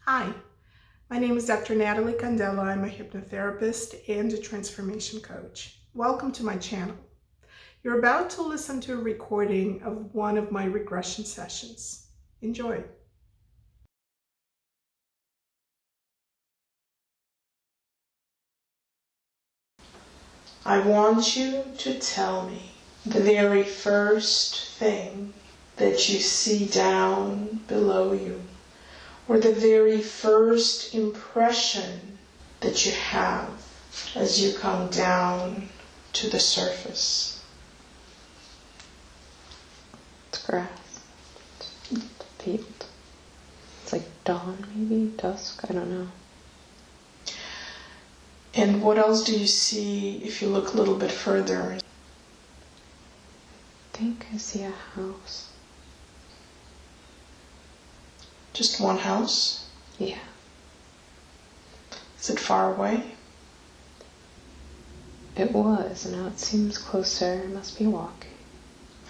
Hi, my name is Dr. Natalie Candela. I'm a hypnotherapist and a transformation coach. Welcome to my channel. You're about to listen to a recording of one of my regression sessions. Enjoy. I want you to tell me the very first thing that you see down below you, or the very first impression that you have as you come down to the surface. It's grass. It's a field. It's like dawn, maybe? Dusk? I don't know. And what else do you see if you look a little bit further? I think I see a house. Just one house? Yeah. Is it far away? It was. Now it seems closer. I must be walking.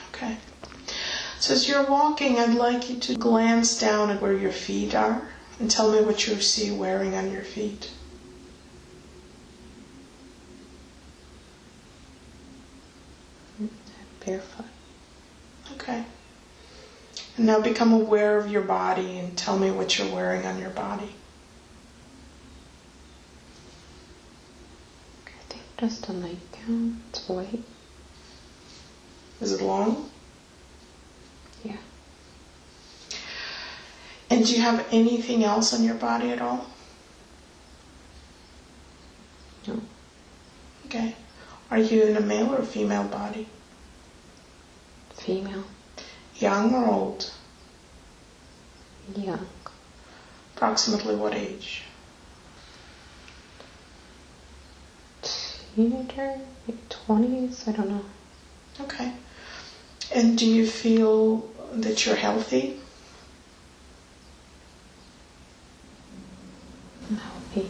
Okay. So as you're walking, I'd like you to glance down at where your feet are and tell me what you see wearing on your feet. Barefoot. Okay. And now become aware of your body and tell me what you're wearing on your body. I think just a nightgown. It's white. Is it long? Yeah. And do you have anything else on your body at all? No. Okay. Are you in a male or a female body? Female. Young or old? Young. Approximately what age? Teenager? Like 20s? I don't know. Okay. And do you feel that you're healthy? I'm healthy.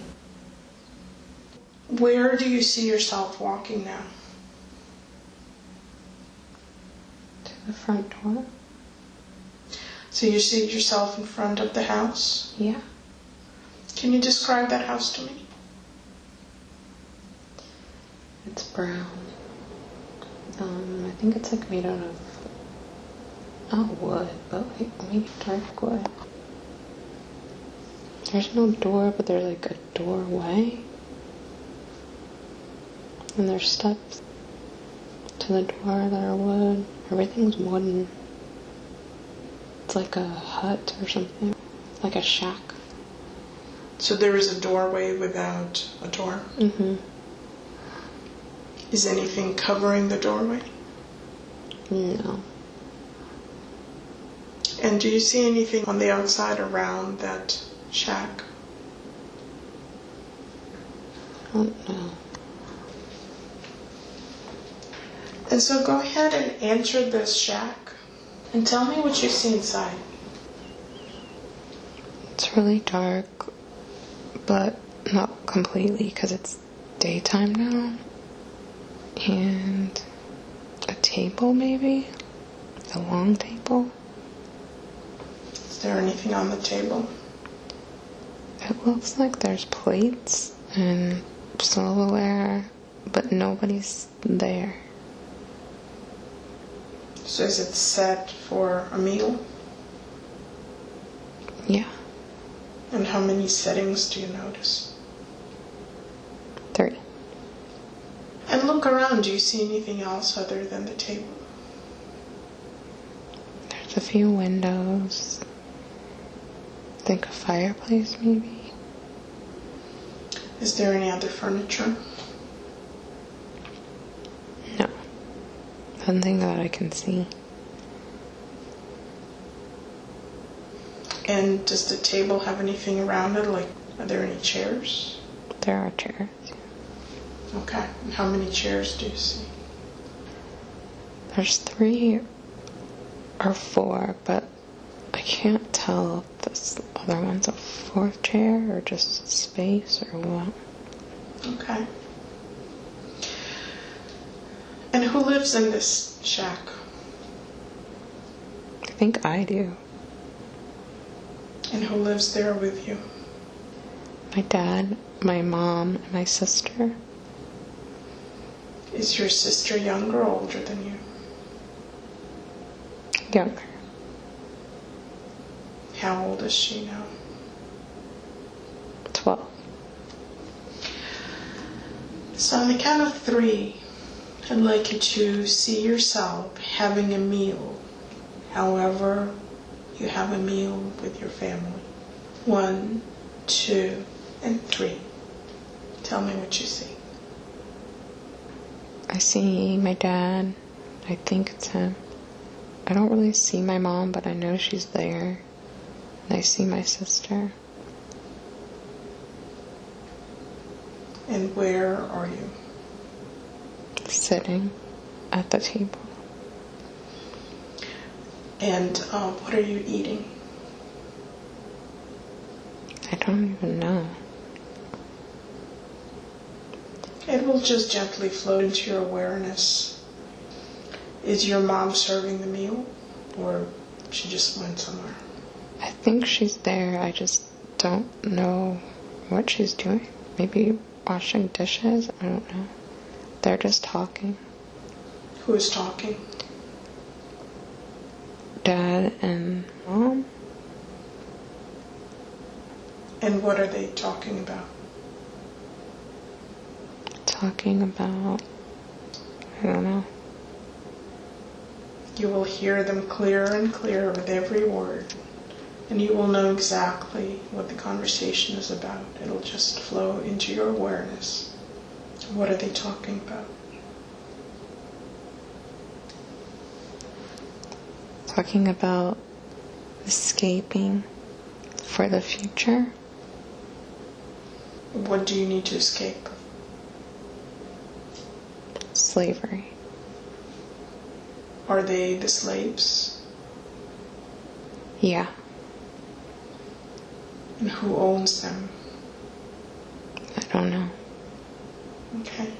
Where do you see yourself walking now? To the front door? So you see yourself in front of the house? Yeah. Can you describe that house to me? It's brown. I think it's like made out of, not wood, but like maybe dark wood. There's no door, but there's like a doorway. And there's steps to the door that are wood. Everything's wooden. It's like a hut or something. Like a shack. So there is a doorway without a door? Mm-hmm. Is anything covering the doorway? No. And do you see anything on the outside around that shack? I don't know. And so go ahead and enter this shack and tell me what you see inside. It's really dark, but not completely because it's daytime now. And a table, maybe? A long table. Is there anything on the table? It looks like there's plates and silverware, but nobody's there. So is it set for a meal? Yeah. And how many settings do you notice? 3. And look around. Do you see anything else other than the table? There's a few windows. I think a fireplace, maybe. Is there any other furniture? No. Nothing that I can see. And does the table have anything around it? Like, are there any chairs? There are chairs. Okay. And how many chairs do you see? There's 3 or 4, but I can't tell if this other one's a 4th chair or just space or what. Okay. And who lives in this shack? I think I do. And who lives there with you? My dad, my mom, and my sister. Is your sister younger or older than you? Younger. How old is she now? 12. So on the count of 3, I'd like you to see yourself having a meal, however you have a meal with your family. 1, 2, and 3. Tell me what you see. I see my dad. I think it's him. I don't really see my mom, but I know she's there. And I see my sister. And where are you? Sitting at the table. And what are you eating? I don't even know. It will just gently float into your awareness. Is your mom serving the meal, or she just went somewhere? I think she's there. I just don't know what she's doing. Maybe washing dishes? I don't know. They're just talking. Who is talking? Dad and Mom. And what are they talking about? Talking about, I don't know. You will hear them clearer and clearer with every word, and you will know exactly what the conversation is about. It'll just flow into your awareness. What are they talking about? Talking about escaping for the future. What do you need to escape? Slavery. Are they the slaves? Yeah. And who owns them? I don't know. Okay.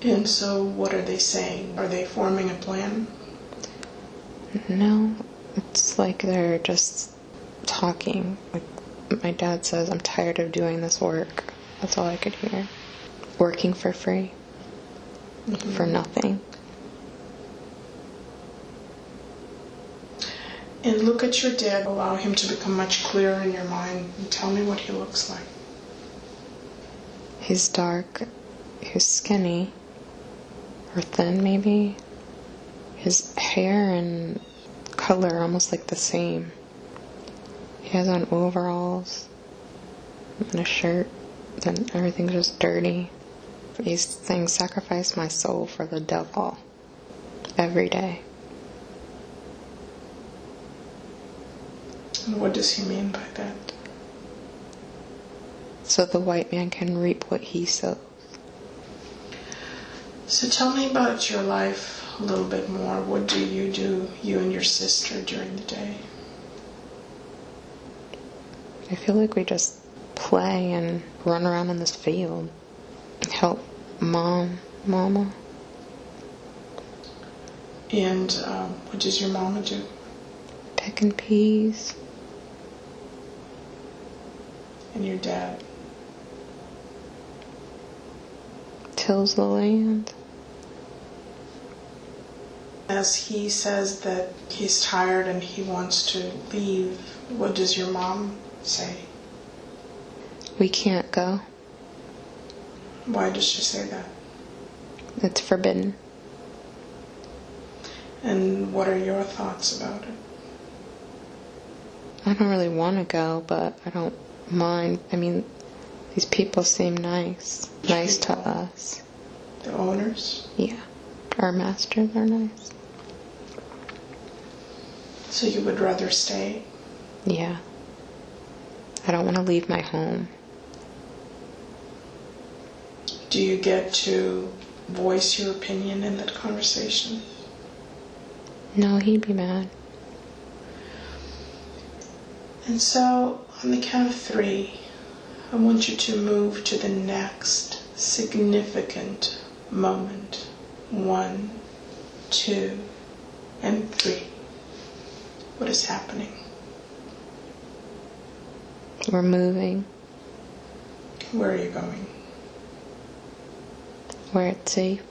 And so what are they saying? Are they forming a plan? No. It's like they're just talking. Like my dad says, I'm tired of doing this work. That's all I could hear. Working for free. Mm-hmm. For nothing. And look at your dad. Allow him to become much clearer in your mind. And tell me what he looks like. He's dark. He's skinny. Or thin, maybe. His hair and color are almost like the same. He has on overalls and a shirt. Then everything's just dirty. He's saying, sacrifice my soul for the devil. Every day. And what does he mean by that? So the white man can reap what he sows. So tell me about your life a little bit more. What do, you and your sister, during the day? I feel like we just play and run around in this field. Help Mama. And what does your mama do? Picking peas. And your dad? Tills the land. As he says that he's tired and he wants to leave, what does your mom say? We can't go. Why does she say that? It's forbidden. And what are your thoughts about it? I don't really want to go, but I don't mind. I mean, these people seem nice. Nice to us. The owners? Yeah. Our masters are nice. So you would rather stay? Yeah. I don't want to leave my home. Do you get to voice your opinion in that conversation? No, he'd be mad. And so, on the count of 3, I want you to move to the next significant moment. 1, 2, and 3. What is happening? We're moving. Where are you going? Where it's safe.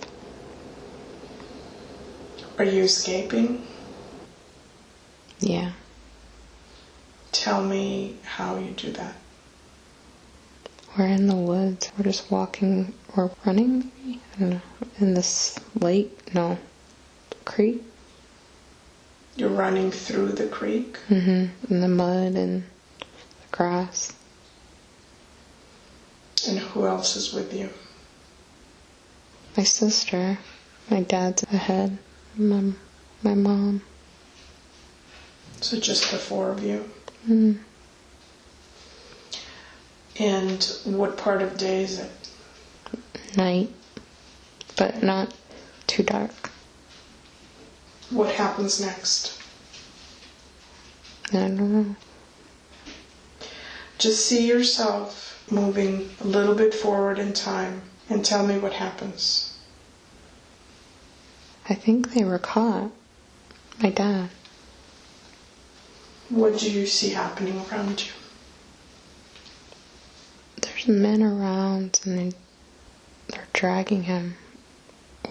Are you escaping? Yeah. Tell me how you do that. We're in the woods. We're just walking or running, maybe? I don't know. In this lake? No. Creek? You're running through the creek? Mm-hmm. In the mud and the grass. And who else is with you? My sister. My dad's ahead. My mom. So just the four of you? Mm. And what part of day is it? Night. But not too dark. What happens next? I don't know. Just see yourself moving a little bit forward in time and tell me what happens. I think they were caught. My dad. What do you see happening around you? There's men around and they're dragging him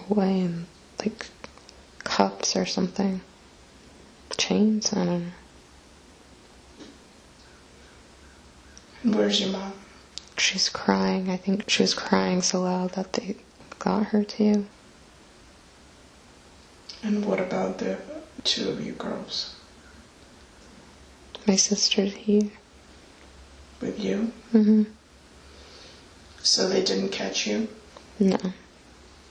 away in like cups or something. Chains? I don't know. And where's your mom? She's crying. I think she was crying so loud that they got her too. And what about the two of you girls? My sister's here. With you? Mm-hmm. So they didn't catch you? No.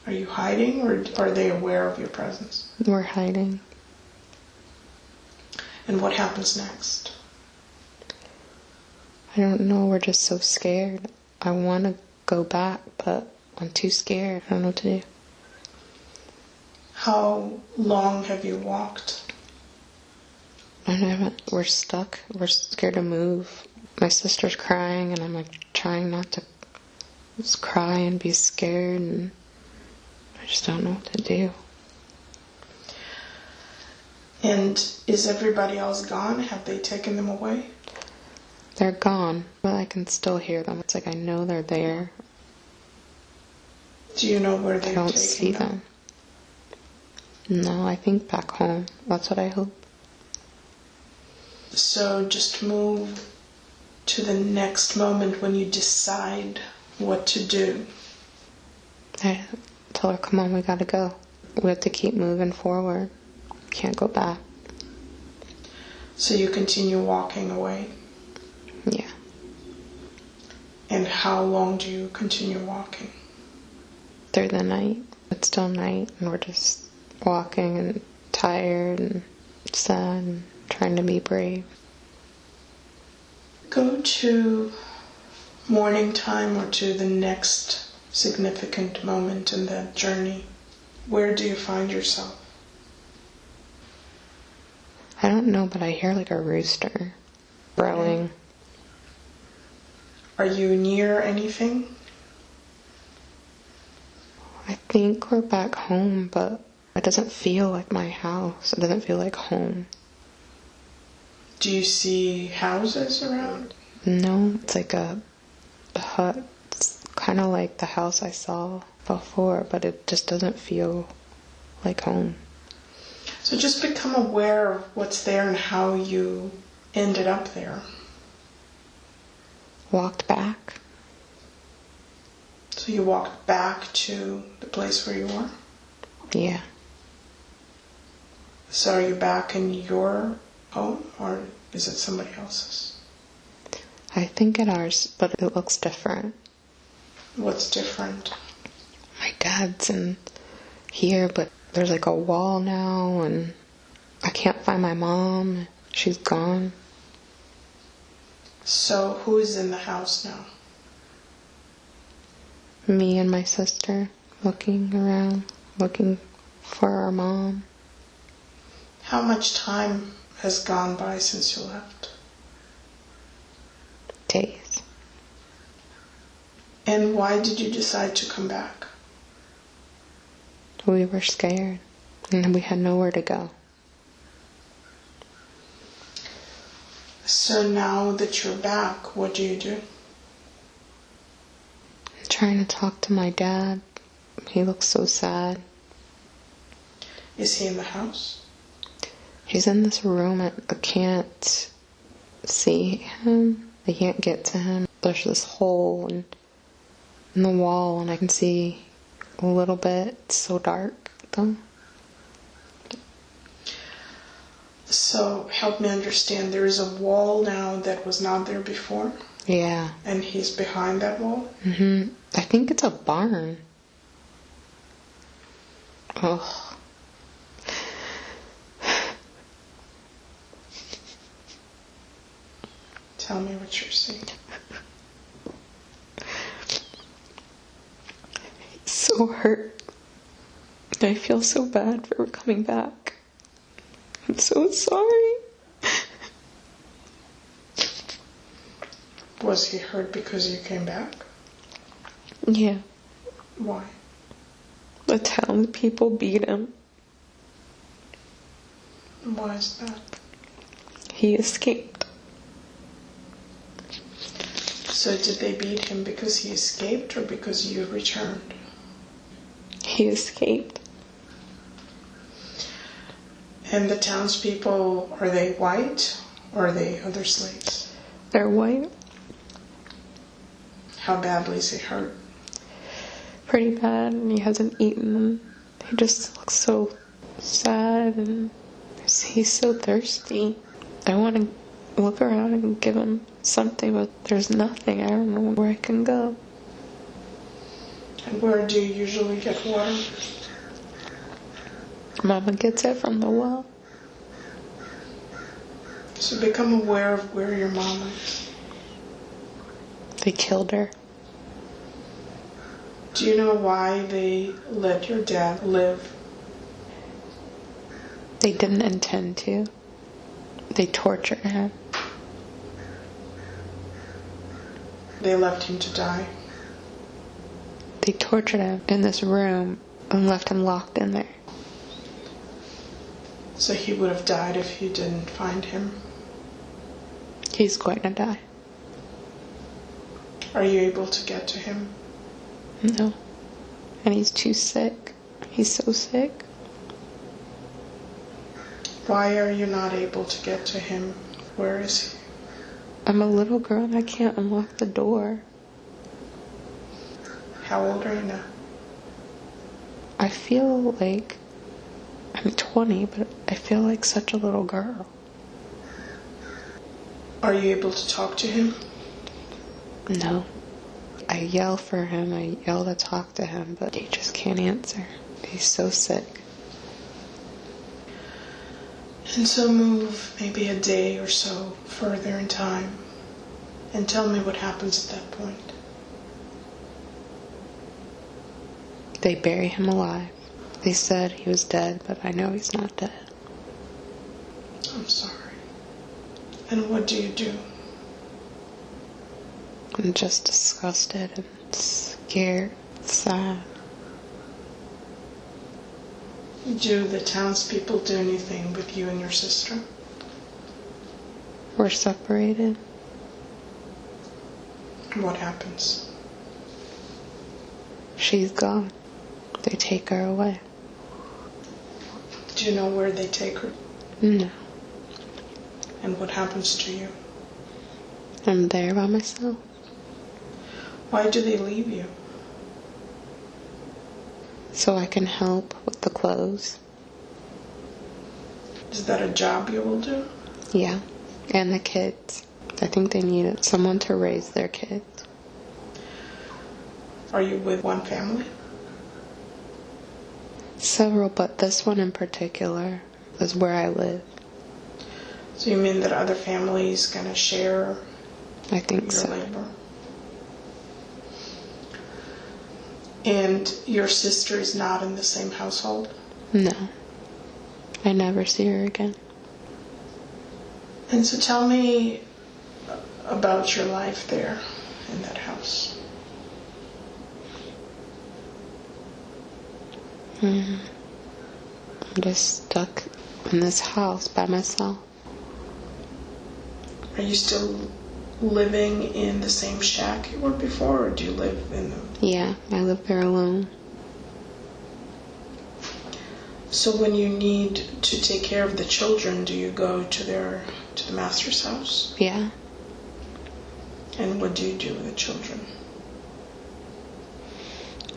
Are you hiding or are they aware of your presence? We're hiding. And what happens next? I don't know. We're just so scared. I want to go back, but I'm too scared. I don't know what to do. How long have you walked? I haven't. We're stuck. We're scared to move. My sister's crying, and I'm like trying not to just cry and be scared, and I just don't know what to do. And is everybody else gone? Have they taken them away? They're gone, but I can still hear them. It's like I know they're there. Do you know where I they're don't taking see them. No, I think back home. That's what I hope. So just move to the next moment when you decide what to do. I told her, come on, we gotta go. We have to keep moving forward. Can't go back. So you continue walking away. Yeah. And how long do you continue walking? Through the night. It's still night, and we're just walking and tired and sad and trying to be brave. Go to morning time or to the next significant moment in that journey. Where do you find yourself? I don't know, but I hear like a rooster crowing. Are you near anything? I think we're back home, but it doesn't feel like my house. It doesn't feel like home. Do you see houses around? No, it's like a hut. It's kind of like the house I saw before, but it just doesn't feel like home. So just become aware of what's there and how you ended up there. Walked back. So you walked back to the place where you were? Yeah. So are you back in your home or is it somebody else's? I think at ours, but it looks different. What's different? My dad's in here, but there's like a wall now, and I can't find my mom. She's gone. So who is in the house now? Me and my sister looking around, looking for our mom. How much time has gone by since you left? Days. And why did you decide to come back? We were scared, and we had nowhere to go. So now that you're back, what do you do? I'm trying to talk to my dad. He looks so sad. Is he in the house? He's in this room. I can't see him. I can't get to him. There's this hole in the wall, and I can see a little bit. It's so dark, though. So help me understand. There is a wall now that was not there before? Yeah. And he's behind that wall? Mm-hmm. I think it's a barn. Oh. Tell me what you're seeing. He's so hurt. I feel so bad for coming back. I'm so sorry. Was he hurt because you came back? Yeah. Why? The townspeople beat him. Why is that? He escaped. So did they beat him because he escaped or because you returned? He escaped. And the townspeople, are they white or are they other slaves? They're white. How badly is he hurt? Pretty bad, and he hasn't eaten. He just looks so sad, and he's so thirsty. I want to look around and give him something, but there's nothing. I don't know where I can go. And where do you usually get water? Mama gets it from the well. So become aware of where your mom is. They killed her. Do you know why they let your dad live? They didn't intend to. They tortured him. They left him to die. They tortured him in this room and left him locked in there. So he would have died if you didn't find him. He's going to die. Are you able to get to him? No. And he's too sick. He's so sick. Why are you not able to get to him? Where is he? I'm a little girl and I can't unlock the door. How old are you now? I feel like I'm 20, but I feel like such a little girl. Are you able to talk to him? No. I yell for him, I yell to talk to him, but he just can't answer. He's so sick. And so move maybe a day or so further in time and tell me what happens at that point. They bury him alive. They said he was dead, but I know he's not dead. I'm sorry. And what do you do? I'm just disgusted and scared, sad. Do the townspeople do anything with you and your sister? We're separated. What happens? She's gone. They take her away. Do you know where they take her? No. And what happens to you? I'm there by myself. Why do they leave you? So I can help with the clothes. Is that a job you will do? Yeah. And the kids. I think they need someone to raise their kids. Are you with one family? Several, but this one in particular is where I live. So you mean that other families gonna share I think your so. labor? And your sister is not in the same household? No. I never see her again. And so tell me about your life there in that house. I'm just stuck in this house by myself. Are you still living in the same shack you were before, or do you live in the... Yeah, I live there alone. So when you need to take care of the children, do you go to the master's house? Yeah. And what do you do with the children?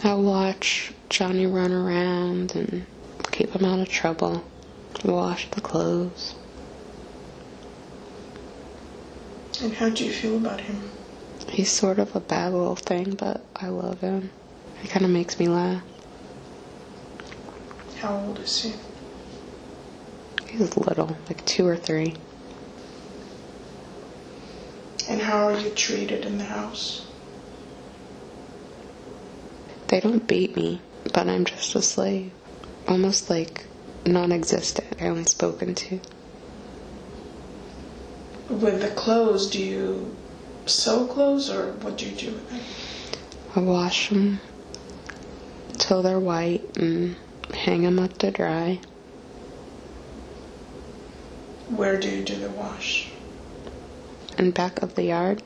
I watch Johnny run around and keep him out of trouble. Wash the clothes. And how do you feel about him? He's sort of a bad little thing, but I love him. He kind of makes me laugh. How old is he? He's little, like 2 or 3. And how are you treated in the house? They don't beat me, but I'm just a slave. Almost like non-existent, barely spoken to. With the clothes, do you sew clothes, or what do you do with them? I wash them till they're white and hang them up to dry. Where do you do the wash? In back of the yard.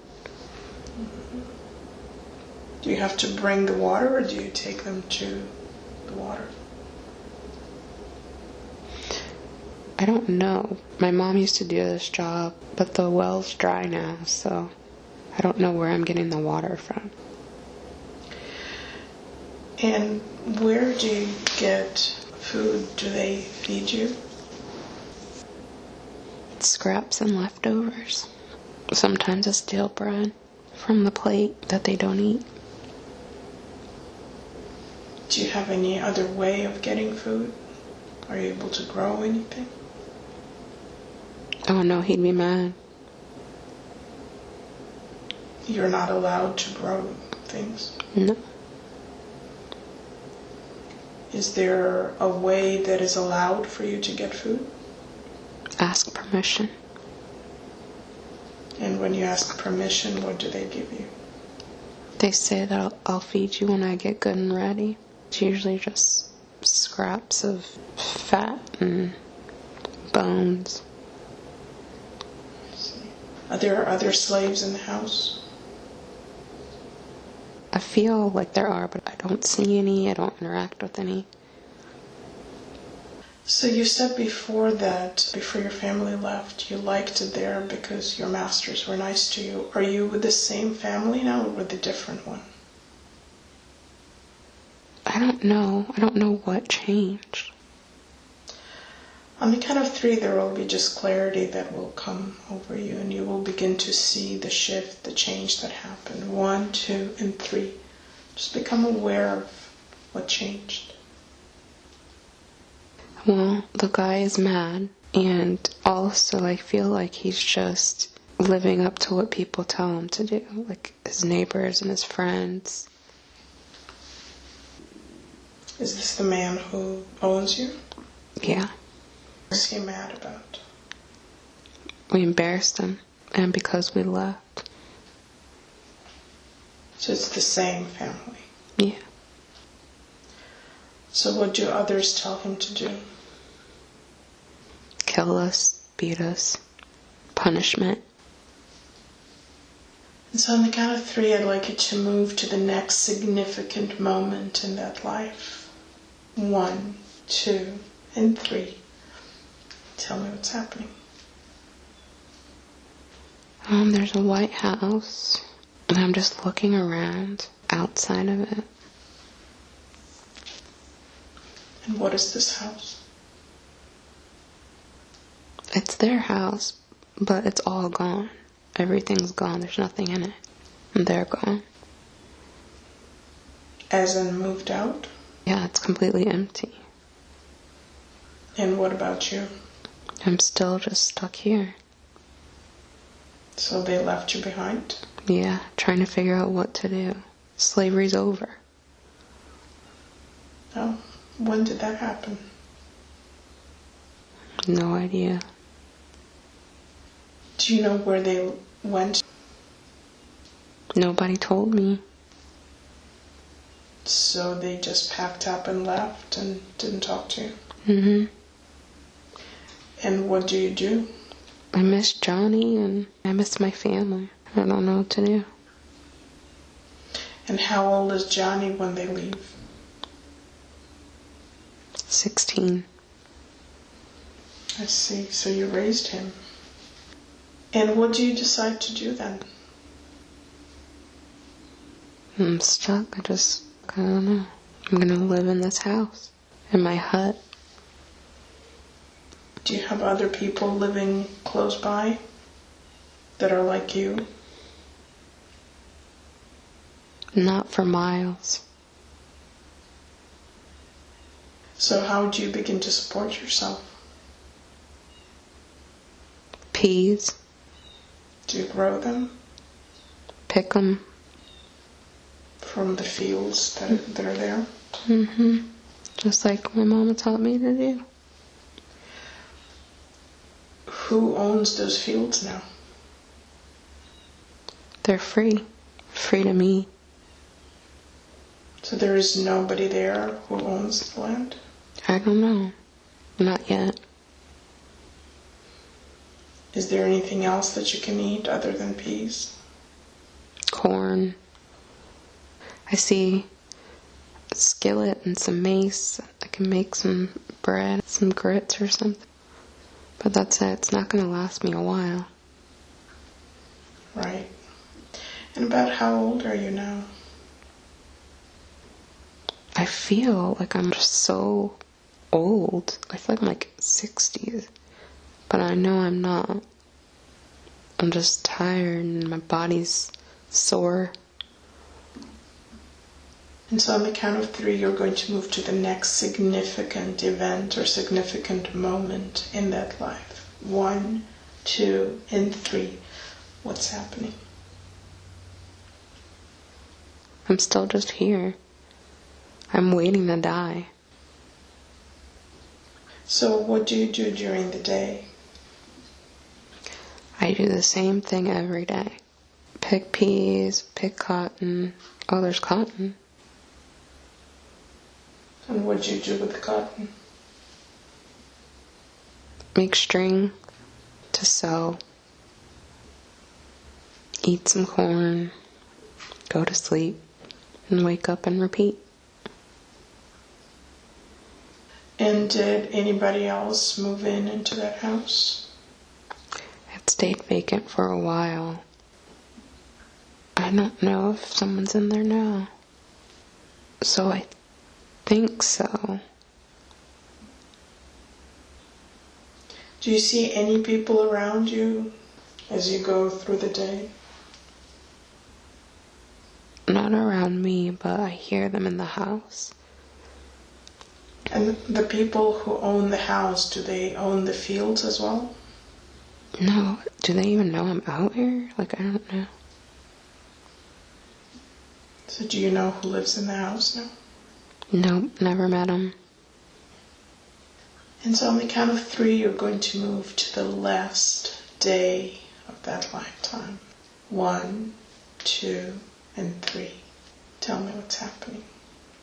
Do you have to bring the water, or do you take them to the water? I don't know. My mom used to do this job, but the well's dry now, so I don't know where I'm getting the water from. And where do you get food? Do they feed you? Scraps and leftovers. Sometimes a stale bread from the plate that they don't eat. Do you have any other way of getting food? Are you able to grow anything? Oh no, he'd be mad. You're not allowed to grow things? No. Is there a way that is allowed for you to get food? Ask permission. And when you ask permission, what do they give you? They say that I'll feed you when I get good and ready. It's usually just scraps of fat and bones. Are there other slaves in the house? I feel like there are, but I don't see any. I don't interact with any. So you said before that, before your family left, you liked it there because your masters were nice to you. Are you with the same family now, or with a different one? I don't know. I don't know what changed. On the count of 3, there will be just clarity that will come over you, and you will begin to see the shift, the change that happened. 1, 2, and 3. Just become aware of what changed. Well, the guy is mad, and also I feel like he's just living up to what people tell him to do, like his neighbors and his friends. Is this the man who owns you? Yeah. What is he mad about? We embarrassed him, and because we left. So it's the same family. Yeah. So what do others tell him to do? Kill us, beat us, punishment. And so on the count of 3, I'd like you to move to the next significant moment in that life. 1, 2, and 3. Tell me what's happening. There's a white house, and I'm just looking around outside of it. And what is this house? It's their house, but it's all gone. Everything's gone. There's nothing in it. And they're gone. As in moved out? Yeah, it's completely empty. And what about you? I'm still just stuck here. So they left you behind? Yeah, trying to figure out what to do. Slavery's over. Oh, when did that happen? No idea. Do you know where they went? Nobody told me. So they just packed up and left and didn't talk to you? Mm-hmm. And what do you do? I miss Johnny and I miss my family. I don't know what to do. And how old is Johnny when they leave? 16. I see. So you raised him. And what do you decide to do then? I'm stuck. I don't know. I'm gonna live in this house, in my hut. Do you have other people living close by that are like you? Not for miles. So how do you begin to support yourself? Peas. Do you grow them? Pick them. From the fields that are there? Mm-hmm. Just like my mama taught me to do. Who owns those fields now? They're free. Free to me. So there is nobody there who owns the land? I don't know. Not yet. Is there anything else that you can eat other than peas? Corn. I see a skillet and some mace. I can make some bread, some grits or something. But that's it. It's not going to last me a while. Right. And about how old are you now? I feel like I'm just so old. I feel like I'm like 60s. But I know I'm not. I'm just tired and my body's sore. And so on the count of 3, you're going to move to the next significant event or significant moment in that life. 1, 2, and 3. What's happening? I'm still just here. I'm waiting to die. So what do you do during the day? I do the same thing every day. Pick peas, pick cotton. Oh, there's cotton. And what do you do with the cotton? Make string to sew. Eat some corn. Go to sleep. And wake up and repeat. And did anybody else move into that house? It stayed vacant for a while. I don't know if someone's in there now. So I think so. Do you see any people around you as you go through the day? Not around me, but I hear them in the house. And the people who own the house, do they own the fields as well? No, do they even know I'm out here? Like, I don't know. So do you know who lives in the house now? Nope, never met them. And so on the count of 3, you're going to move to the last day of that lifetime. 1, 2, and 3. Tell me what's happening.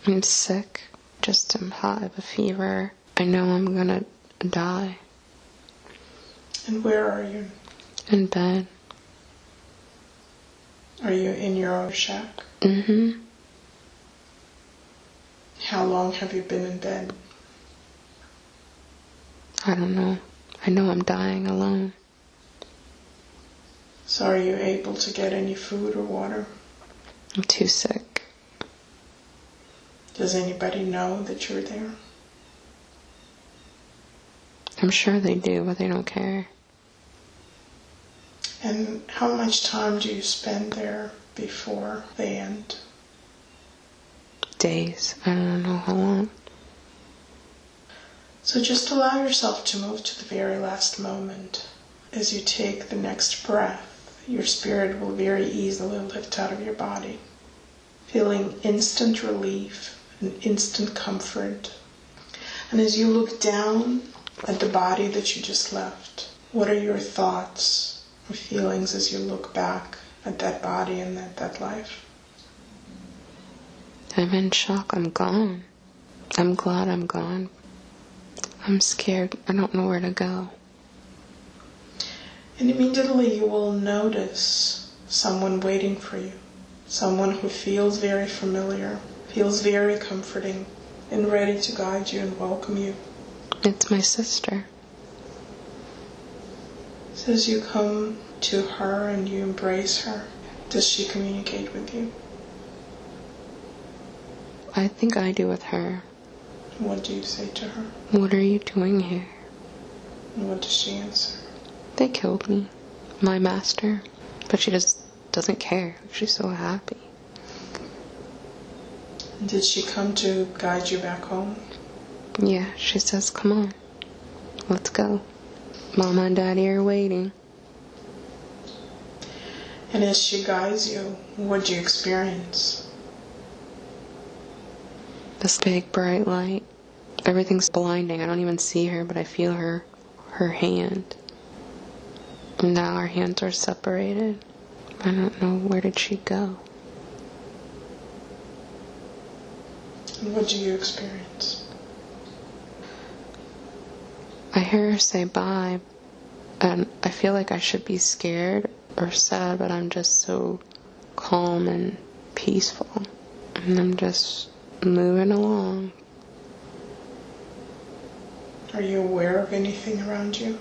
I'm sick. Just I'm hot. I have a fever. I know I'm gonna die. And where are you? In bed. Are you in your own shack? Mm-hmm. How long have you been in bed? I don't know. I know I'm dying alone. So are you able to get any food or water? I'm too sick. Does anybody know that you're there? I'm sure they do, but they don't care. And how much time do you spend there before they end? Days. I don't know how long. So just allow yourself to move to the very last moment. As you take the next breath, your spirit will very easily lift out of your body, feeling instant relief and instant comfort. And as you look down at the body that you just left, what are your thoughts or feelings as you look back at that body and at that life? I'm in shock. I'm gone. I'm glad I'm gone. I'm scared. I don't know where to go. And immediately you will notice someone waiting for you. Someone who feels very familiar, feels very comforting, and ready to guide you and welcome you. It's my sister. So as you come to her and you embrace her, does she communicate with you? I think I do with her. What do you say to her? What are you doing here? And what does she answer? They killed me. My master. But she just doesn't care. She's so happy. Did she come to guide you back home? Yeah, she says, come on. Let's go. Mama and Daddy are waiting. And as she guides you, what do you experience? This big bright light. Everything's blinding. I don't even see her, but I feel her hand. And now our hands are separated. I don't know, where did she go? And what do you experience? I hear her say bye, and I feel like I should be scared or sad, but I'm just so calm and peaceful. And I'm just moving along. Are you aware of anything around you?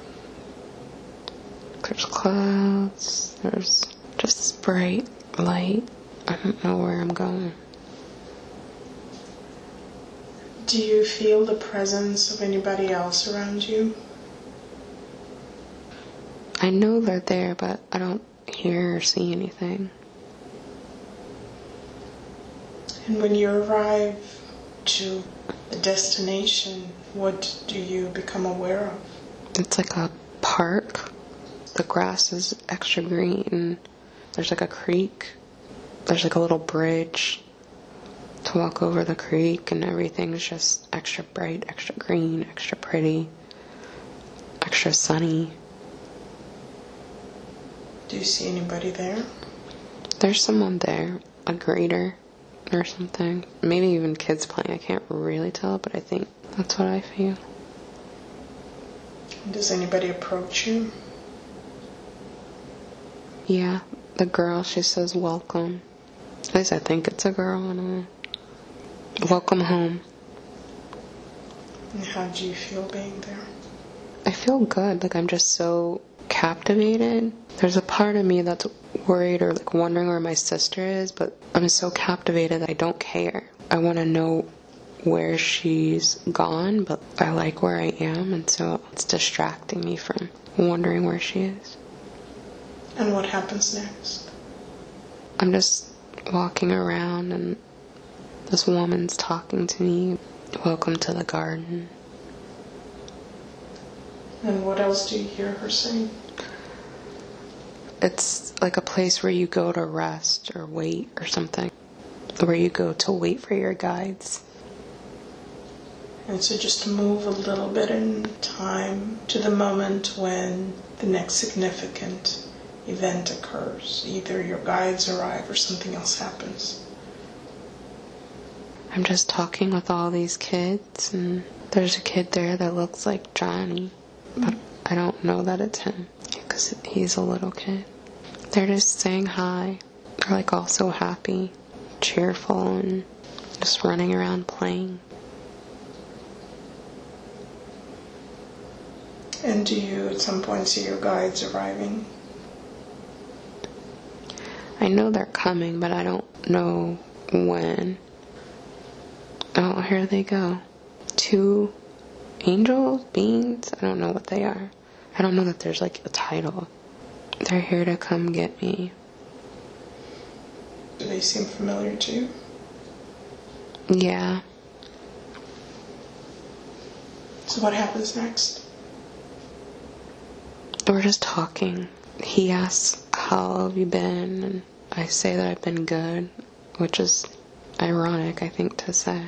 There's clouds, there's just this bright light. I don't know where I'm going. Do you feel the presence of anybody else around you? I know they're there, but I don't hear or see anything. And when you arrive to the destination, what do you become aware of? It's like a park. The grass is extra green. There's like a creek. There's like a little bridge to walk over the creek, and everything's just extra bright, extra green, extra pretty, extra sunny. Do you see anybody there? There's someone there, a greeter or something. Maybe even kids playing. I can't really tell, but I think that's what I feel. Does anybody approach you? Yeah, the girl, she says welcome. At least I think it's a girl. I don't know. Welcome home. And how do you feel being there? I feel good. Like, I'm just so captivated. There's a part of me that's worried or like wondering where my sister is, but I'm so captivated that I don't care. I want to know where she's gone, but I like where I am, and so it's distracting me from wondering where she is. And what happens next? I'm just walking around, and this woman's talking to me. Welcome to the garden. And what else do you hear her saying? It's like a place where you go to rest or wait or something. Where you go to wait for your guides. And so just to move a little bit in time to the moment when the next significant event occurs. Either your guides arrive or something else happens. I'm just talking with all these kids, and there's a kid there that looks like Johnny, but I don't know that it's him because he's a little kid. They're just saying hi. They're like all so happy, cheerful, and just running around playing. And do you at some point see your guides arriving? I know they're coming, but I don't know when. Oh, here they go. 2 angels, beings, I don't know what they are. I don't know that there's like a title. They're here to come get me. Do they seem familiar to you? Yeah. So what happens next? We're just talking. He asks, how have you been? And I say that I've been good, which is ironic, I think, to say.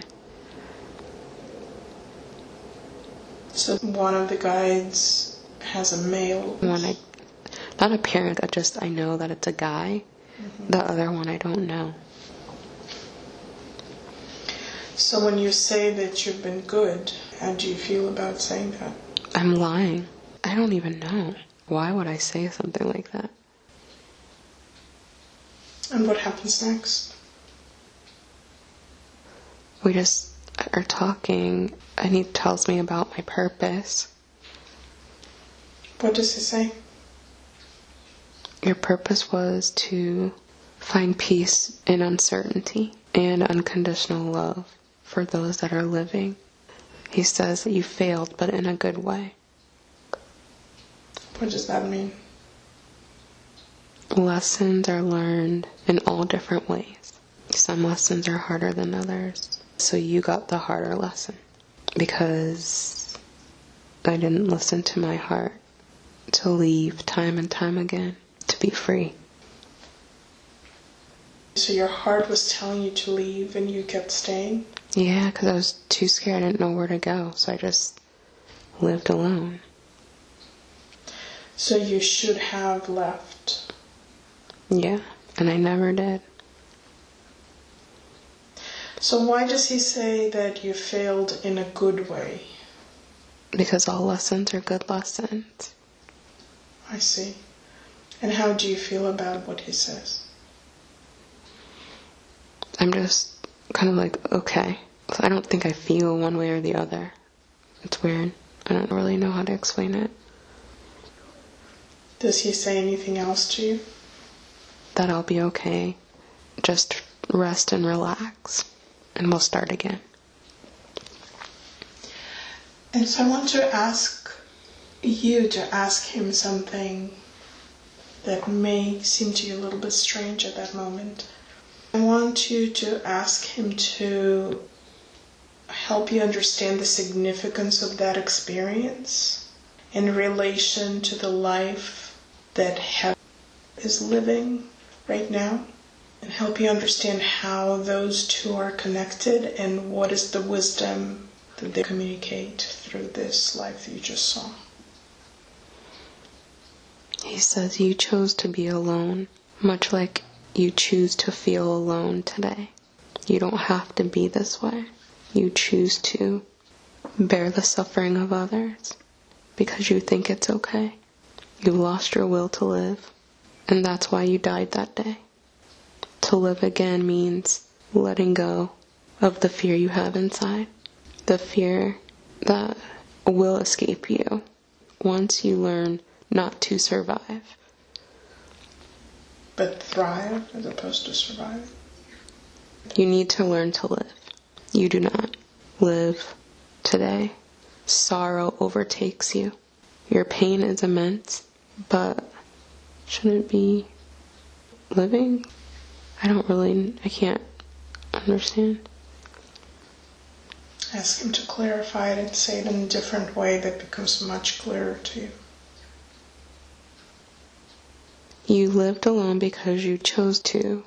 So one of the guides has a male. Not a parent, I know that it's a guy. Mm-hmm. The other one I don't know. So when you say that you've been good, how do you feel about saying that? I'm lying. I don't even know. Why would I say something like that? And what happens next? We just are talking, and he tells me about my purpose. What does he say? Your purpose was to find peace in uncertainty and unconditional love for those that are living. He says that you failed, but in a good way. What does that mean? Lessons are learned in all different ways. Some lessons are harder than others. So you got the harder lesson because I didn't listen to my heart to leave time and time again, to be free. So your heart was telling you to leave and you kept staying? Yeah, because I was too scared. I didn't know where to go, so I just lived alone. So you should have left. Yeah, and I never did. So why does he say that you failed in a good way? Because all lessons are good lessons. I see. And how do you feel about what he says? I'm just kind of like, okay. So I don't think I feel one way or the other. It's weird. I don't really know how to explain it. Does he say anything else to you? That I'll be okay. Just rest and relax. And we'll start again. And so I want to ask you to ask him something that may seem to you a little bit strange at that moment. I want you to ask him to help you understand the significance of that experience in relation to the life that Helen is living right now, and help you understand how those two are connected and what is the wisdom that they communicate through this life that you just saw. He says you chose to be alone, much like you choose to feel alone today. You don't have to be this way. You choose to bear the suffering of others because you think it's okay. You lost your will to live, and that's why you died that day. To live again means letting go of the fear you have inside, the fear that will escape you once you learn not to survive. But thrive as opposed to survive. You need to learn to live. You do not live today. Sorrow overtakes you. Your pain is immense, but shouldn't be living? I can't understand. Ask him to clarify it and say it in a different way that becomes much clearer to you. You lived alone because you chose to,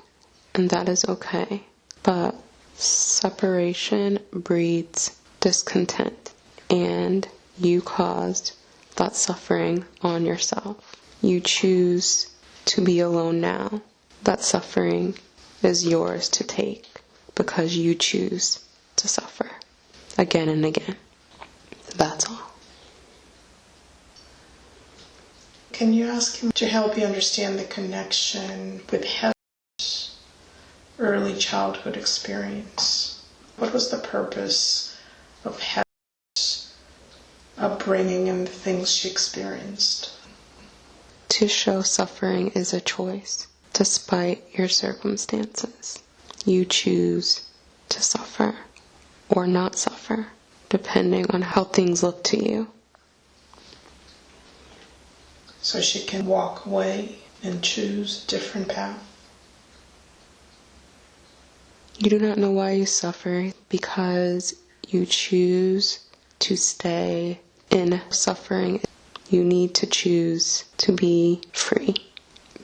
and that is okay. But separation breeds discontent, and you caused that suffering on yourself. You choose to be alone now. That suffering is yours to take because you choose to suffer again and again. That's all. Can you ask him to help you understand the connection with Helen's early childhood experience? What was the purpose of Helen's upbringing and the things she experienced? To show suffering is a choice, despite your circumstances. You choose to suffer or not suffer, depending on how things look to you. So she can walk away and choose a different path. You do not know why you suffer because you choose to stay in suffering. You need to choose to be free.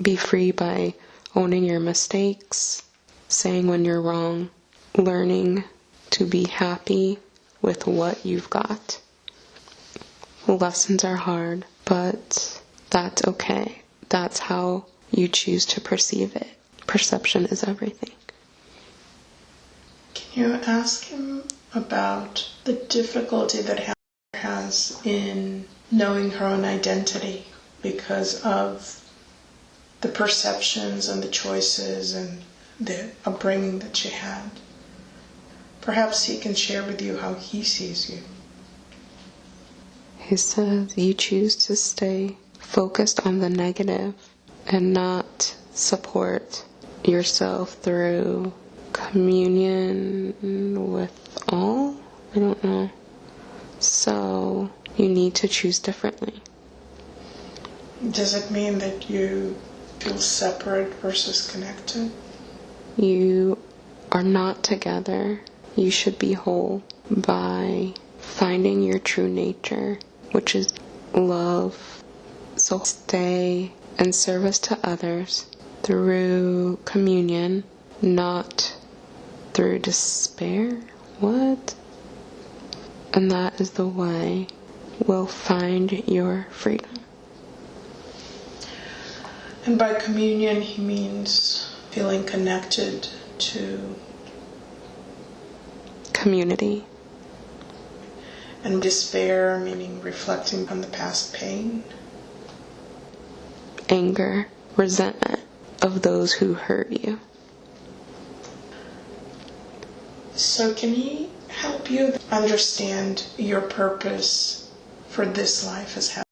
Be free by owning your mistakes, saying when you're wrong, learning to be happy with what you've got. Lessons are hard, but that's okay. That's how you choose to perceive it. Perception is everything. Can you ask him about the difficulty that Helen has in knowing her own identity because of the perceptions and the choices and the upbringing that you had. Perhaps he can share with you how he sees you. He says you choose to stay focused on the negative and not support yourself through communion with all? I don't know. So you need to choose differently. Does it mean that you feel separate versus connected? You are not together. You should be whole by finding your true nature, which is love. So stay in service to others through communion, not through despair. What? And that is the way we'll find your freedom. And by communion, he means feeling connected to community. And despair, meaning reflecting on the past pain. Anger, resentment of those who hurt you. So can he help you understand your purpose for this life as Helen?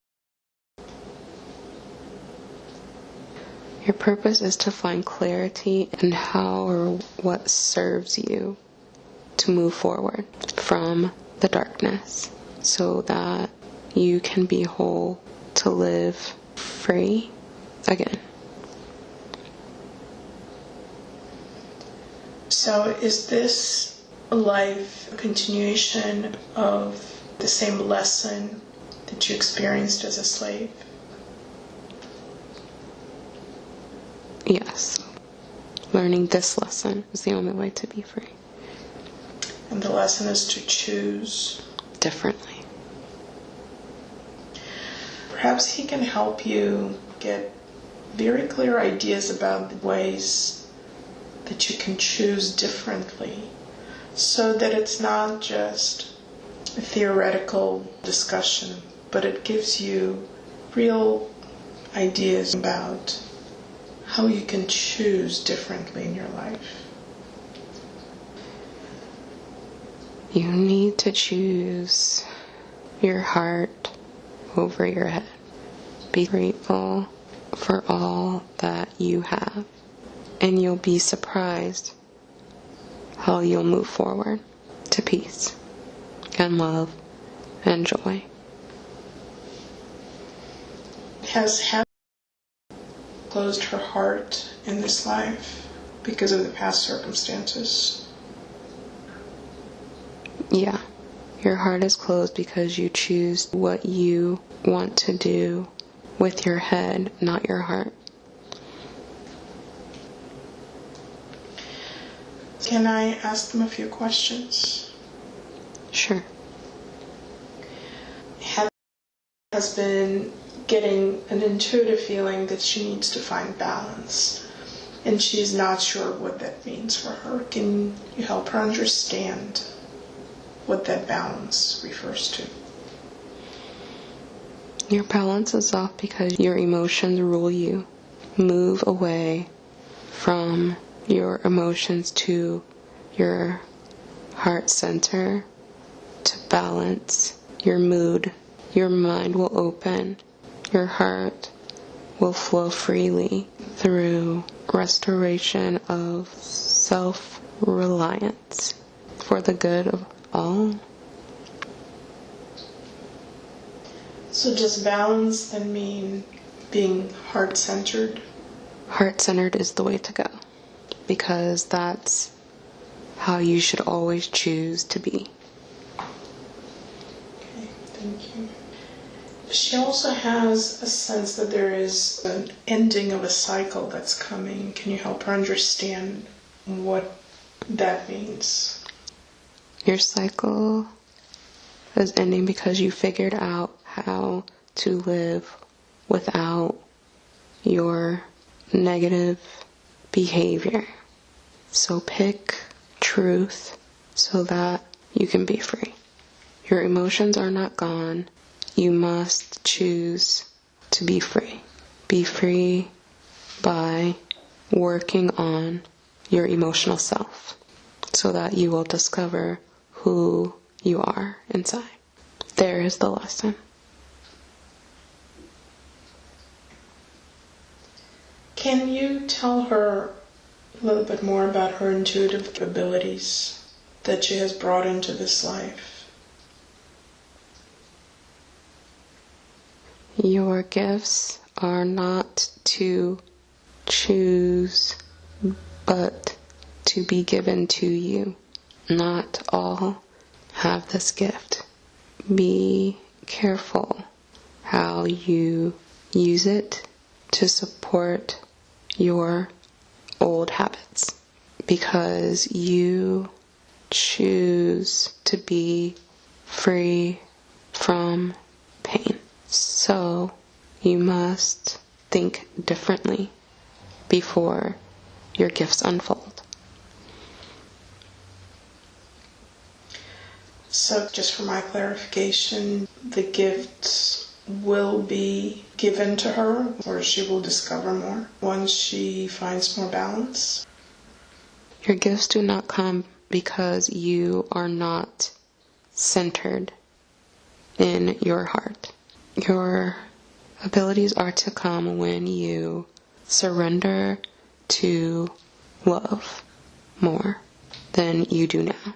Your purpose is to find clarity in how or what serves you to move forward from the darkness so that you can be whole to live free again. So is this life a continuation of the same lesson that you experienced as a slave? Yes. Learning this lesson is the only way to be free. And the lesson is to choose differently. Perhaps he can help you get very clear ideas about the ways that you can choose differently, so that it's not just a theoretical discussion, but it gives you real ideas about how you can choose differently in your life. You need to choose your heart over your head. Be grateful for all that you have, and you'll be surprised how you'll move forward to peace and love and joy. Has Helen closed her heart in this life because of the past circumstances? Yeah. Your heart is closed because you choose what you want to do with your head, not your heart. Can I ask them a few questions? Sure. Helen has been getting an intuitive feeling that she needs to find balance, and she's not sure what that means for her. Can you help her understand what that balance refers to? Your balance is off because your emotions rule you. Move away from your emotions to your heart center to balance your mood. Your mind will open. Your heart will flow freely through restoration of self-reliance for the good of all. So does balance then mean being heart-centered? Heart-centered is the way to go, because that's how you should always choose to be. Okay, thank you. She also has a sense that there is an ending of a cycle that's coming. Can you help her understand what that means? Your cycle is ending because you figured out how to live without your negative behavior. So pick truth so that you can be free. Your emotions are not gone. You must choose to be free. Be free by working on your emotional self so that you will discover who you are inside. There is the lesson. Can you tell her a little bit more about her intuitive abilities that she has brought into this life? Your gifts are not to choose, but to be given to you. Not all have this gift. Be careful how you use it to support your old habits, because you choose to be free from pain. So you must think differently before your gifts unfold. So just for my clarification, the gifts will be given to her, or she will discover more once she finds more balance? Your gifts do not come because you are not centered in your heart. Your abilities are to come when you surrender to love more than you do now.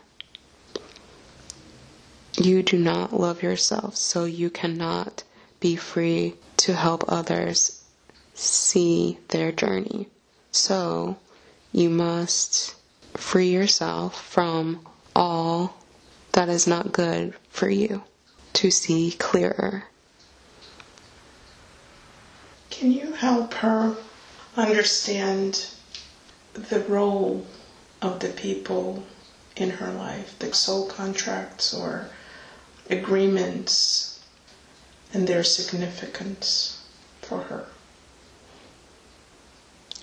You do not love yourself, so you cannot be free to help others see their journey. So you must free yourself from all that is not good for you to see clearer. Can you help her understand the role of the people in her life, the soul contracts or agreements, and their significance for her?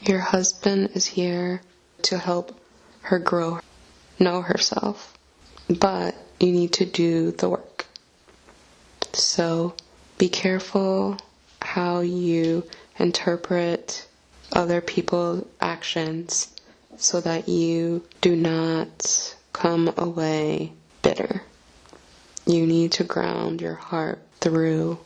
Your husband is here to help her grow, know herself, but you need to do the work. So be careful how you interpret other people's actions so that you do not come away bitter. You need to ground your heart through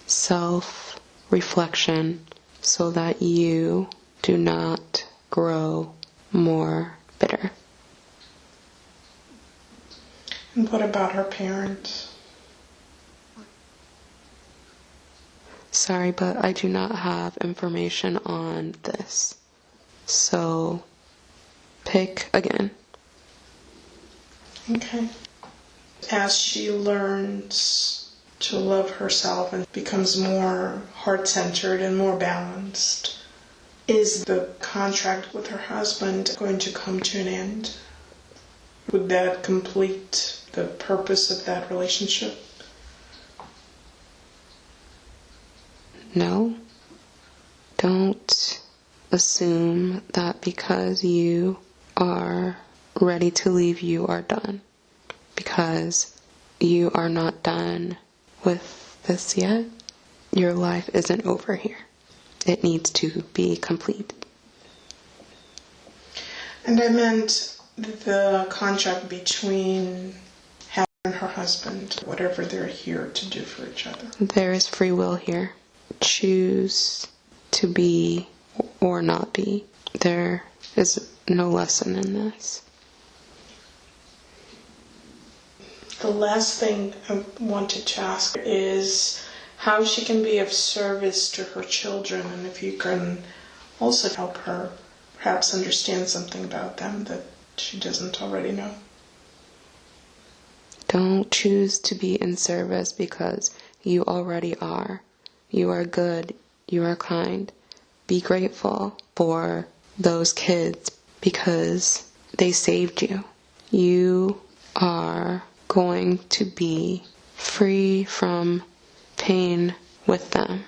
self-reflection so that you do not grow more bitter. And what about her parents? Sorry, but I do not have information on this. So, pick again. Okay. As she learns to love herself and becomes more heart-centered and more balanced, is the contract with her husband going to come to an end? Would that complete the purpose of that relationship? No. Don't assume that because you are ready to leave, you are done. Because you are not done with this yet. Your life isn't over here. It needs to be complete. And I meant the contract between Helen and her husband, whatever they're here to do for each other. There is free will here. Choose to be or not be. There is no lesson in this. The last thing I wanted to ask is how she can be of service to her children, and if you can also help her perhaps understand something about them that she doesn't already know. Don't choose to be in service because you already are. You are good. You are kind. Be grateful for those kids because they saved you. You are going to be free from pain with them.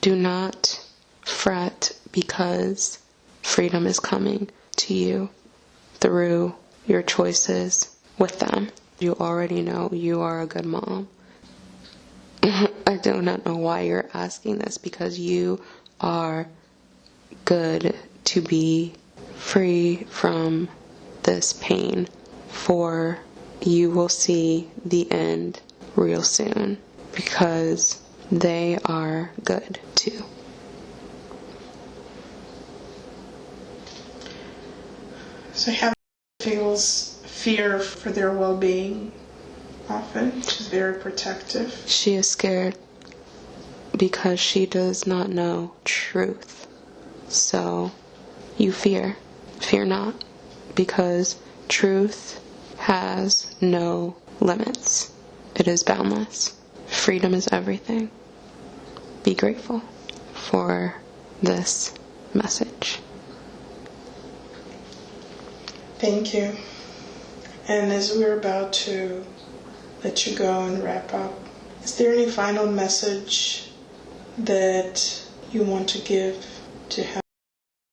Do not fret because freedom is coming to you through your choices with them. You already know you are a good mom. I do not know why you're asking this, because you are good to be free from this pain, for you will see the end real soon, because they are good too. So Helen feels fear for their well-being often. She's very protective. She is scared because she does not know truth. So you fear. Fear not, because truth has no limits. It is boundless. Freedom is everything. Be grateful for this message. Thank you. And as we're about to let you go and wrap up, is there any final message that you want to give to Helen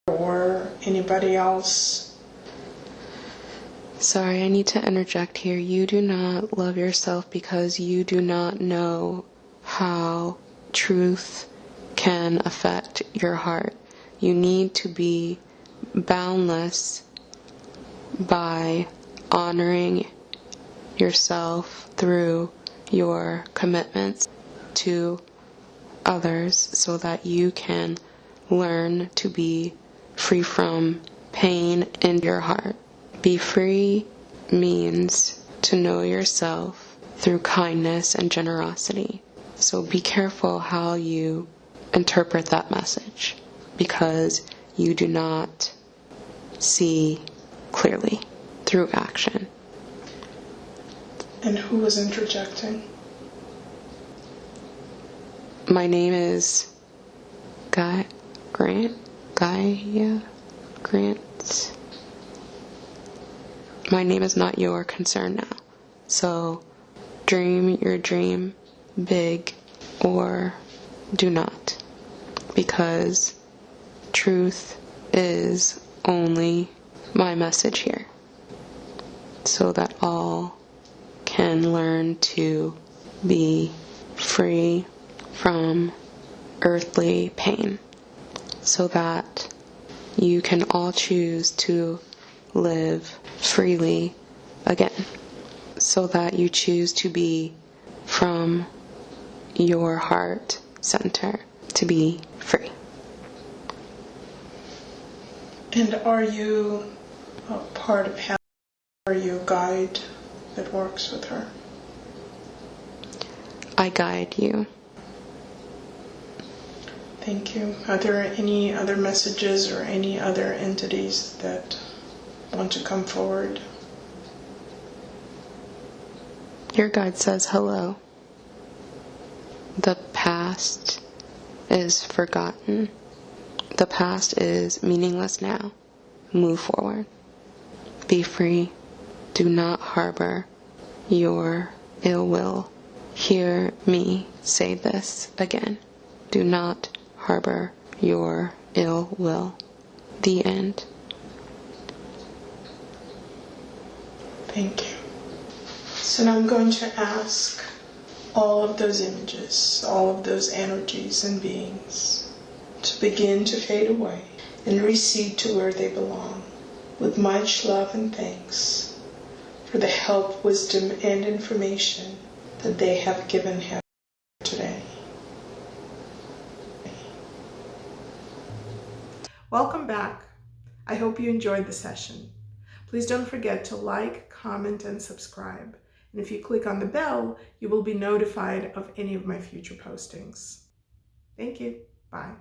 or anybody else? Sorry, I need to interject here. You do not love yourself because you do not know how truth can affect your heart. You need to be boundless by honoring yourself through your commitments to others, so that you can learn to be free from pain in your heart. Be free means to know yourself through kindness and generosity. So be careful how you interpret that message, because you do not see clearly through action. And who was interjecting? My name is Gaia Grant. My name is not your concern now. So dream your dream big, or do not, because truth is only my message here, so that all can learn to be free from earthly pain, so that you can all choose to live freely again, so that you choose to be from your heart center, to be free. And are you a part of Helen? Are you a guide that works with her? I guide you. Thank you. Are there any other messages or any other entities that want to come forward? Your guide says hello. The past is forgotten. The past is meaningless now. Move forward. Be free. Do not harbor your ill will. Hear me say this again. Do not harbor your ill will. The end. Thank you. So now I'm going to ask all of those images, all of those energies and beings to begin to fade away and recede to where they belong, with much love and thanks for the help, wisdom, and information that they have given him today. Welcome back. I hope you enjoyed the session. Please don't forget to like, comment, and subscribe. And if you click on the bell, you will be notified of any of my future postings. Thank you. Bye.